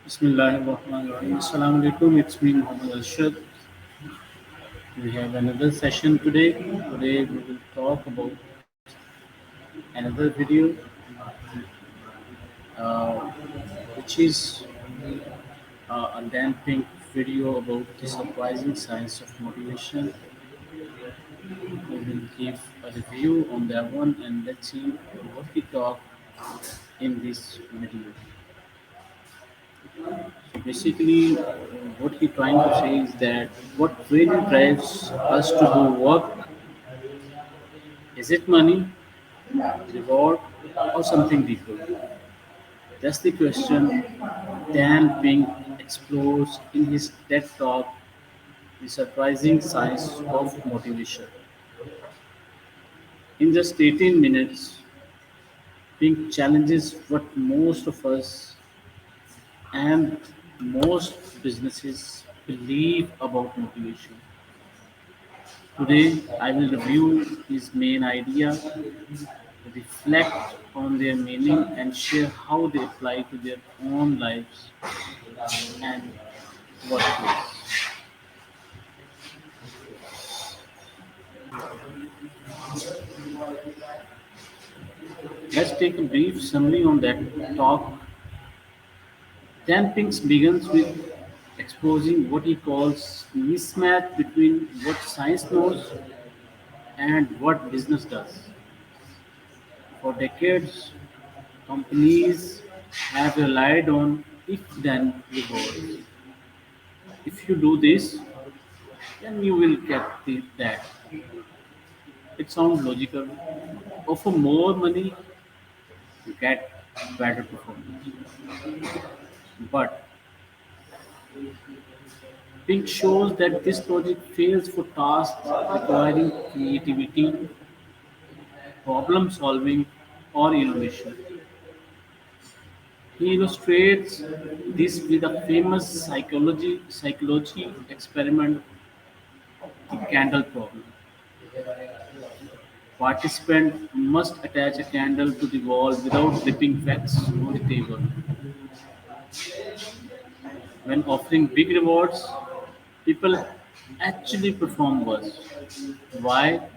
Bismillahirrahmanirrahim. Assalamu alaikum. It's me, Muhammad Arshad. We have another session today. Today we will talk about another video, uh, which is a damping video about the surprising science of motivation. We will give a review on that one and let's see what we talk in this video. So basically, what he's trying to say is that what really drives us to do work, is it money, reward, or something deeper? That's the question Dan Pink explores in his TED Talk, The Surprising Science of Motivation. In just 18 minutes, Pink challenges what most of us and most businesses believe about motivation. Today, I will review his main idea, reflect on their meaning, and share how they apply to their own lives and workplace. Let's take a brief summary on that talk. Dan Pinks begins with exposing what he calls mismatch between what science knows and what business does. For decades, companies have relied on if-then rewards. If you do this, then you will get that. It sounds logical. Offer more money, you get better performance. But Pink shows that this logic fails for tasks requiring creativity, problem solving, or innovation. He illustrates this with a famous psychology experiment, the candle problem. Participant must attach a candle to the wall without dripping wax on the table. When offering big rewards, people actually perform worse. Why?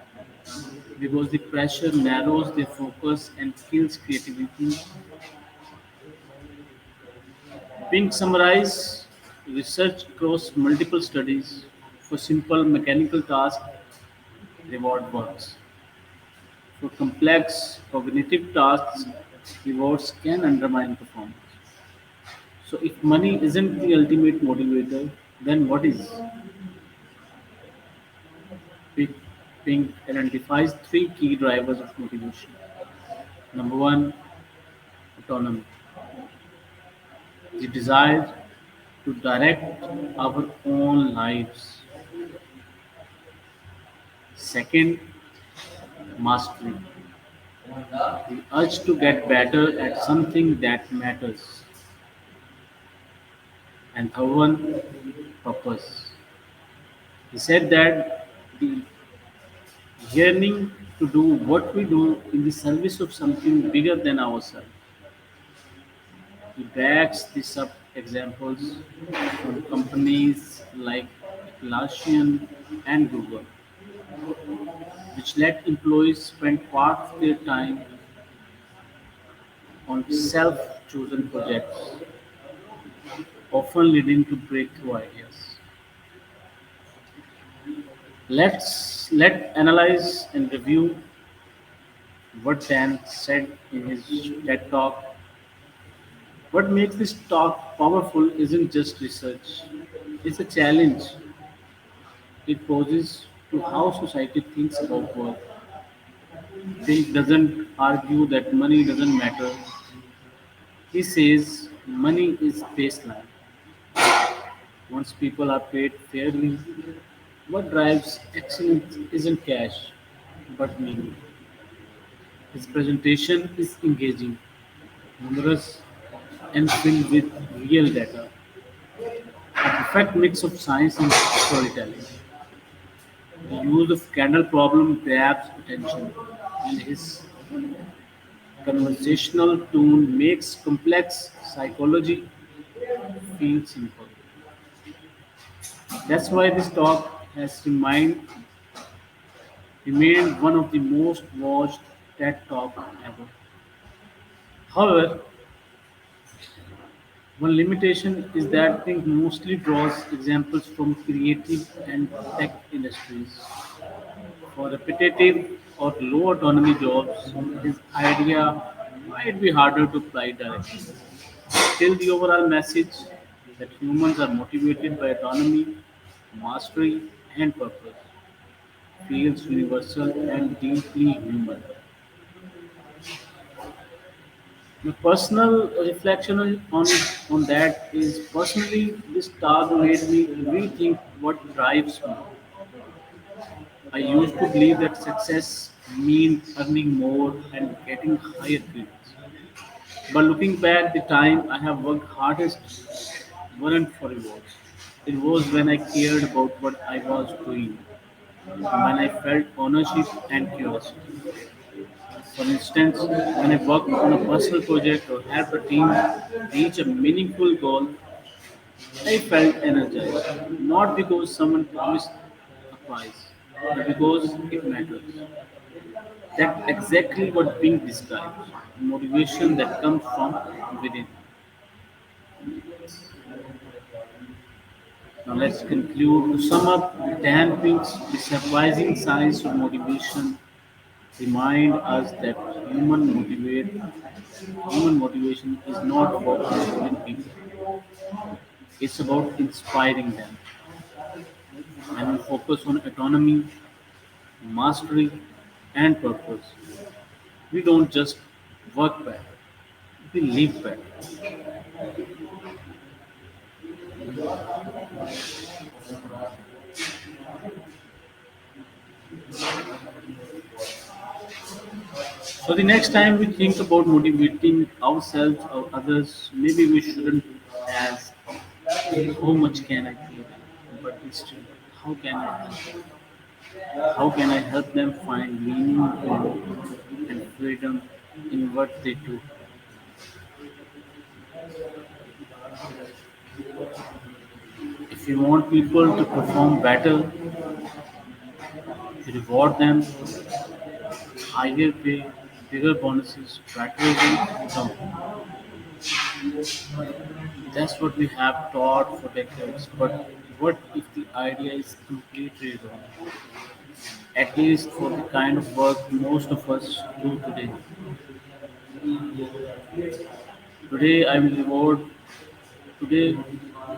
Because the pressure narrows their focus and kills creativity. Pink summarized research across multiple studies for simple mechanical tasks, reward works. For complex cognitive tasks, rewards can undermine performance. So if money isn't the ultimate motivator, then what is? Pink Pink identifies three key drivers of motivation. Number one, autonomy, the desire to direct our own lives. Second, mastery, the urge to get better at something that matters. And third one, purpose. He said that the yearning to do what we do in the service of something bigger than ourselves. He backs this up examples from companies like Atlassian and Google, which let employees spend part of their time on self-chosen projects, often leading to breakthrough ideas. Let analyze and review what Dan said in his TED talk. What makes this talk powerful isn't just research; it's a challenge it poses to how society thinks about work. He doesn't argue that money doesn't matter. He says money is baseline. Once people are paid fairly, what drives excellence isn't cash, but meaning. His presentation is engaging, humorous, and filled with real data. A perfect mix of science and storytelling. The use of candle problem grabs attention, and his conversational tone makes complex psychology feel simple. That's why this talk has remained one of the most watched TED Talk ever. However, one limitation is that it mostly draws examples from creative and tech industries. For repetitive or low autonomy jobs, this idea might be harder to apply directly. Still, the overall message that humans are motivated by autonomy, mastery, and purpose feels universal and deeply human. My personal reflection on that is personally, this talk made me rethink what drives me. I used to believe that success means earning more and getting higher grades. But looking back, the time I have worked hardest weren't for rewards. It was when I cared about what I was doing, when I felt ownership and curiosity. For instance, when I worked on a personal project or helped a team reach a meaningful goal, I felt energized. Not because someone promised a prize, but because it matters. That's exactly what being describes. Motivation that comes from within. Now let's conclude. To sum up, Dan Pink's The Surprising Science of Motivation remind us that human motivation is not about controlling people. It's about inspiring them. When we focus on autonomy, mastery, and purpose, we don't just work better, we live better. So the next time we think about motivating ourselves or others, maybe we shouldn't ask how much can I pay them, but instead, how can I help? How can I help them find meaning and freedom in what they do? If you want people to perform better, you reward them, higher pay, bigger bonuses, better results. No, that's what we have taught for decades. But what if the idea is completely wrong? At least for the kind of work most of us do today. Today I will reward today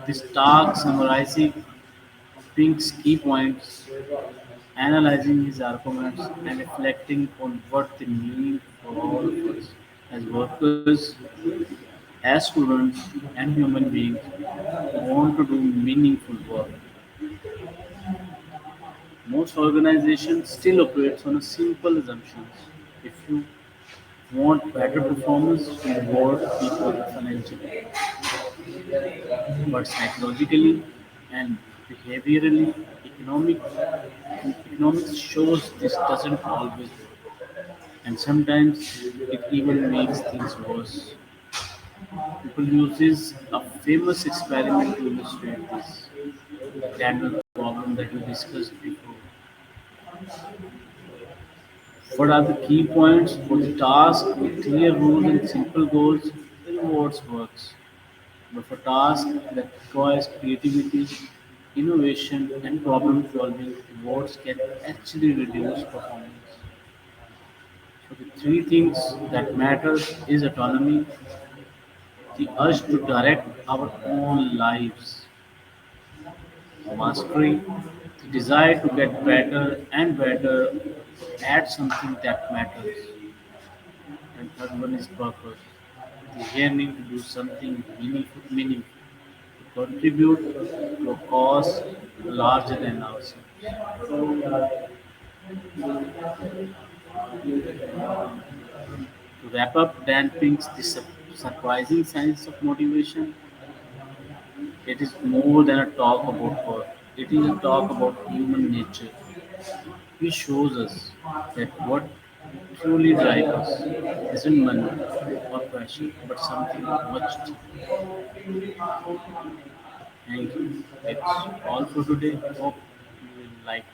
this talk summarizing Pink's key points, analyzing his arguments, and reflecting on what they mean for all of us as workers, as students, and human beings who want to do meaningful work. Most organizations still operate on a simple assumptions. If you want better performance, reward people financially, but psychologically and behaviorally, economics shows this doesn't always work, and sometimes it even makes things worse. People uses a famous experiment to illustrate this candle problem that we discussed before. What are the key points for the task with clear rules and simple goals? The rewards works. But for tasks that requires creativity, innovation, and problem solving, rewards can actually reduce performance. So the three things that matters is autonomy, the urge to direct our own lives, mastery, the desire to get better and better at something that matters, and third one is purpose, the yearning to do something meaningful, to contribute to a cause larger than ourselves. To wrap up Dan Pink's The Surprising Science of Motivation, it is more than a talk about work. It is a talk about human nature. He shows us that what truly drives us isn't money or question, but something much deeper. Thank you. That's all for today. Hope you will like